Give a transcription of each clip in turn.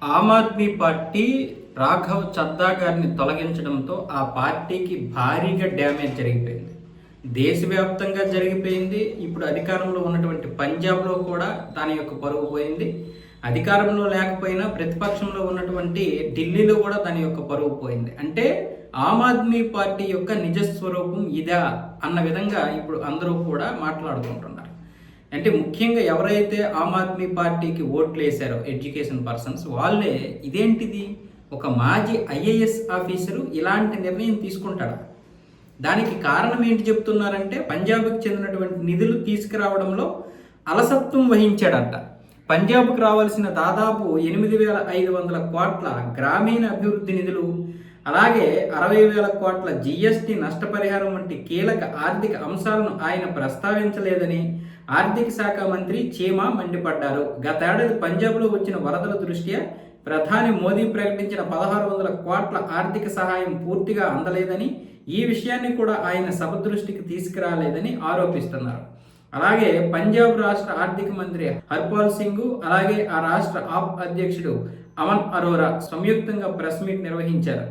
Aam Aadmi party Raghav Chadha గారిని తొలగించడంతో ఆ పార్టీకి భారీగా డ్యామేజ్ జరిగిపోయింది. దేశవ్యాప్తంగా జరిగిపోయింది. ఇప్పుడు అధికారంలో ఉన్నటువంటి పంజాబ్లో కూడా దాని యొక్క పరువు పోయింది. అధికారంలో లేకపోయినా ప్రతిపక్షంలో ఉన్నటువంటి ఢిల్లీలో కూడా దాని యొక్క పరువు పోయింది. అంటే ఆమ్ ఆద్మీ పార్టీ యొక్క నిజస్వరూపం ఇదా అన్న విధంగా ఇప్పుడు అందరూ కూడా మాట్లాడుకుంటున్నారు. అంటే ముఖ్యంగా ఎవరైతే ఆమ్ ఆద్మీ పార్టీకి ఓట్లు వేశారో ఎడ్యుకేషన్ పర్సన్స్ వాళ్ళే ఇదేంటిది, ఒక మాజీ ఐఏఎస్ ఆఫీసరు ఇలాంటి నిర్ణయం తీసుకుంటాడా? దానికి కారణం ఏంటి చెప్తున్నారంటే పంజాబ్కి చెందినటువంటి నిధులు తీసుకురావడంలో అలసత్వం వహించాడంట. పంజాబ్కు రావాల్సిన దాదాపు 8,500 కోట్ల గ్రామీణ అభివృద్ధి నిధులు, అలాగే 60,000 కోట్ల జీఎస్టీ నష్టపరిహారం వంటి కీలక ఆర్థిక అంశాలను ఆయన ప్రస్తావించలేదని ఆర్థిక శాఖ మంత్రి చీమా మండిపడ్డారు. గతేడాది పంజాబ్లో వచ్చిన వరదల దృష్ట్యా ప్రధాని మోదీ ప్రకటించిన 1,600 కోట్ల ఆర్థిక సహాయం పూర్తిగా అందలేదని, ఈ విషయాన్ని కూడా ఆయన సభ దృష్టికి తీసుకురాలేదని ఆరోపిస్తున్నారు. అలాగే పంజాబ్ రాష్ట్ర ఆర్థిక మంత్రి హర్పాల్ సింగ్, అలాగే ఆ రాష్ట్ర ఆప్ అధ్యక్షుడు అమన్ అరోరా సంయుక్తంగా ప్రెస్ మీట్ నిర్వహించారు.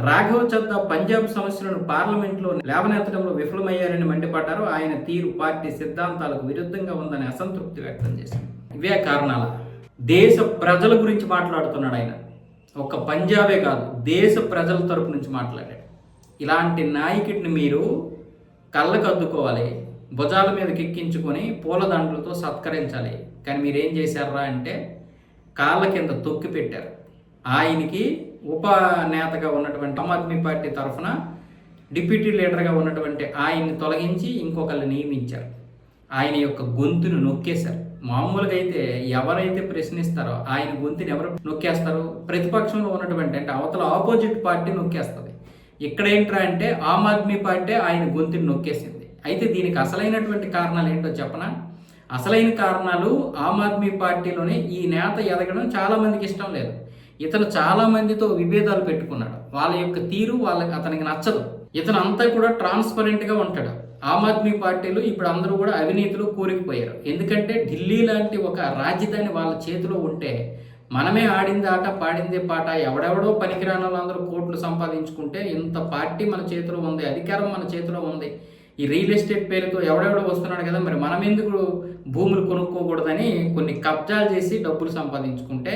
రాఘవ్ చద్దా పంజాబ్ సమస్యలను పార్లమెంట్లో లేవనెత్తడంలో విఫలమయ్యారని మండిపడ్డారు. ఆయన తీరు పార్టీ సిద్ధాంతాలకు విరుద్ధంగా ఉందని అసంతృప్తి వ్యక్తం చేశారు. ఇవే కారణాల దేశ ప్రజల గురించి మాట్లాడుతున్నాడు ఆయన. ఒక్క పంజాబే కాదు, దేశ ప్రజల తరపు నుంచి మాట్లాడాడు. ఇలాంటి నాయకుడిని మీరు కళ్ళకు అద్దుకోవాలి, భుజాల మీదకి ఎక్కించుకొని పూలదండలతో సత్కరించాలి. కానీ మీరేం చేశారా అంటే కాళ్ళ కింద తొక్కి పెట్టారు. ఆయనకి ఉపనేతగా ఉన్నటువంటి ఆమ్ ఆద్మీ పార్టీ తరఫున డిప్యూటీ లీడర్గా ఉన్నటువంటి ఆయన్ని తొలగించి ఇంకొకరిని నియమించారు. ఆయన యొక్క గొంతును నొక్కేశారు. మామూలుగా అయితే ఎవరైతే ప్రశ్నిస్తారో ఆయన గొంతుని ఎవరు నొక్కేస్తారు? ప్రతిపక్షంలో ఉన్నటువంటి అంటే అవతల ఆపోజిట్ పార్టీ నొక్కేస్తుంది. ఇక్కడ ఏంట్రా అంటే ఆమ్ ఆద్మీ పార్టీ ఆయన గొంతుని నొక్కేసింది. అయితే దీనికి అసలైనటువంటి కారణాలు ఏంటో చెప్పనా? అసలైన కారణాలు ఆమ్ ఆద్మీ పార్టీలోనే ఈ నేత ఎదగడం చాలామందికి ఇష్టం లేదు. ఇతను చాలా మందితో విభేదాలు పెట్టుకున్నాడు. వాళ్ళ యొక్క తీరు అతనికి నచ్చదు. ఇతను అంతా కూడా ట్రాన్స్పరెంట్గా ఉంటాడు. ఆమ్ ఆద్మీ పార్టీలో ఇప్పుడు అందరూ కూడా అవినీతిలో కూరుకుపోయారు. ఎందుకంటే ఢిల్లీ లాంటి ఒక రాజధాని వాళ్ళ చేతిలో ఉంటే మనమే ఆడింది ఆట పాడిందే పాట, ఎవడెవడో పనికిరాని వాళ్ళందరూ కోట్లు సంపాదించుకుంటే ఇంత పార్టీ మన చేతిలో ఉంది, అధికారం మన చేతిలో ఉంది. ఈ రియల్ ఎస్టేట్ పేరుతో ఎవడెవడో వస్తున్నాడు కదా, మరి మనం ఎందుకు భూములు కొనుక్కోకూడదని కొన్ని కబ్జాలు చేసి డబ్బులు సంపాదించుకుంటే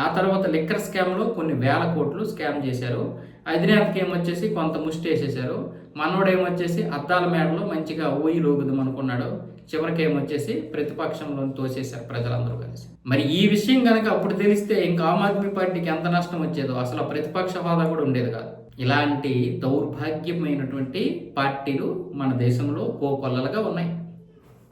ఆ తర్వాత లిక్కర్ స్కామ్లో కొన్ని వేల కోట్లు స్కామ్ చేశారు. అధినేతకి ఏమొచ్చేసి కొంత ముష్టి వేసేశారు. మనోడేమొచ్చేసి అద్దాల మేడలో మంచిగా ఊయిలోగుదాం అనుకున్నాడు. చివరికి ఏమొచ్చేసి ప్రతిపక్షంలో తోసేశారు ప్రజలందరూ కలిసి. మరి ఈ విషయం కనుక అప్పుడు తెలిస్తే ఇంకా ఆమ్ ఆద్మీ పార్టీకి ఎంత నష్టం వచ్చేదో, అసలు ప్రతిపక్ష హోదా కూడా ఉండేది కాదు. ఇలాంటి దౌర్భాగ్యమైనటువంటి పార్టీలు మన దేశంలో కోకొల్లలుగా ఉన్నాయి.